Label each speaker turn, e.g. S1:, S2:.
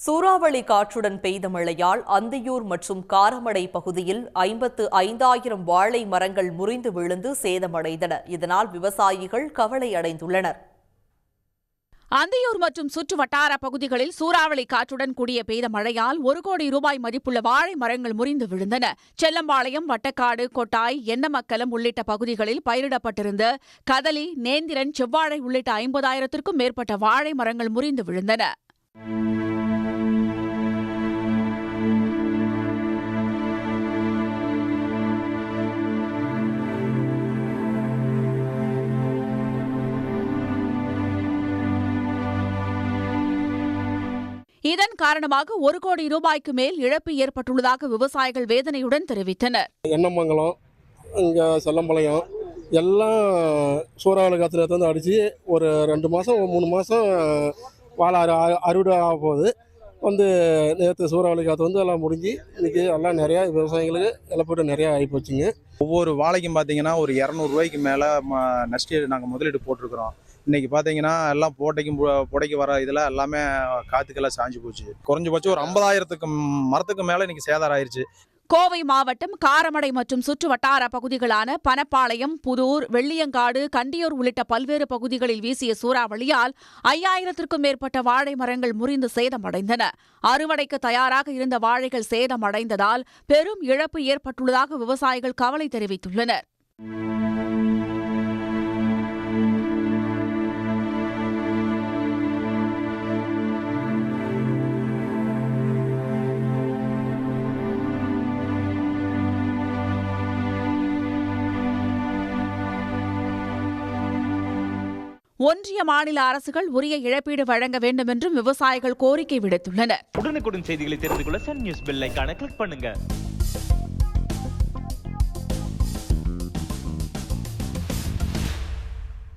S1: சூறாவளி காற்றுடன் பெய்த மழையால் அந்தியூர் மற்றும் காரமடை பகுதியில் 55,000 வாழை மரங்கள் முறிந்து விழுந்து சேதமடைந்தன. இதனால் விவசாயிகள் கவலை அடைந்துள்ளனர்.
S2: அந்தியூர் மற்றும் சுற்று வட்டார பகுதிகளில் சூறாவளி காற்றுடன் கூடிய பெய்த மழையால் 1 கோடி ரூபாய் மதிப்புள்ள வாழை மரங்கள் முறிந்து விழுந்தன. செல்லம்பாளையம், வட்டக்காடு, கொட்டாய், எண்ணமக்கலம் உள்ளிட்ட பகுதிகளில் பயிரிடப்பட்டிருந்த கதலி, நேந்திரன், செவ்வாழை உள்ளிட்ட 50,000த்திற்கும் மேற்பட்ட வாழை மரங்கள் முறிந்து விழுந்தன. இதன் காரணமாக 1 கோடி ரூபாய்க்கு மேல் இழப்பு ஏற்பட்டுள்ளதாக விவசாயிகள் வேதனையுடன் தெரிவித்தனர்.
S3: எண்ணமங்கலம், இங்கே செல்லம்பாளையம் எல்லாம் சூறாவளி காற்றுல வந்து அடித்து ஒரு 2 மாதம் 3 மாதம் வாழை அறுவடை ஆக போகுது. நேற்று சூறாவளி காற்று எல்லாம் முடிஞ்சு இன்றைக்கி எல்லாம் நிறையா விவசாயிகளுக்கு இழப்பீடு நிறையா ஆகி போச்சுங்க.
S4: ஒவ்வொரு வாழைக்கும் பார்த்தீங்கன்னா ஒரு 200 ரூபாய்க்கு மேலே நஷ்டம் நாங்கள் முதலீடு போட்டிருக்கிறோம். இன்றைக்கி பார்த்தீங்கன்னா எல்லாம் புடைக்கு வர இதில் எல்லாமே காற்றுக்கெல்லாம் சாஞ்சு போச்சு. குறைஞ்சபட்சம் ஒரு 50,000 மரத்துக்கு மேலே இன்றைக்கி சேதாரம் ஆயிடுச்சு.
S2: கோவை மாவட்டம் காரமடை மற்றும் சுற்று வட்டார பகுதிகளான பனப்பாளையம், புதூர், வெள்ளியங்காடு, கண்டியூர் உள்ளிட்ட பல்வேறு பகுதிகளில் வீசிய சூறாவளியால் 5,000த்திற்கும் மேற்பட்ட வாழை மரங்கள் முறிந்து சேதமடைந்தன. அறுவடைக்கு தயாராக இருந்த வாழைகள் சேதமடைந்ததால் பெரும் இழப்பு ஏற்பட்டுள்ளதாக விவசாயிகள் கவலை தெரிவித்துள்ளனர். ஒன்றிய, மாநில அரசுகள் உரிய இழப்பீடு வழங்க வேண்டும் என்றும் விவசாயிகள் கோரிக்கை விடுத்துள்ளனர்.
S5: உடனுக்குடன் செய்திகளை தெரிந்து கொள்ள சன் நியூஸ் பெல் ஐகானை கிளிக் பண்ணுங்க.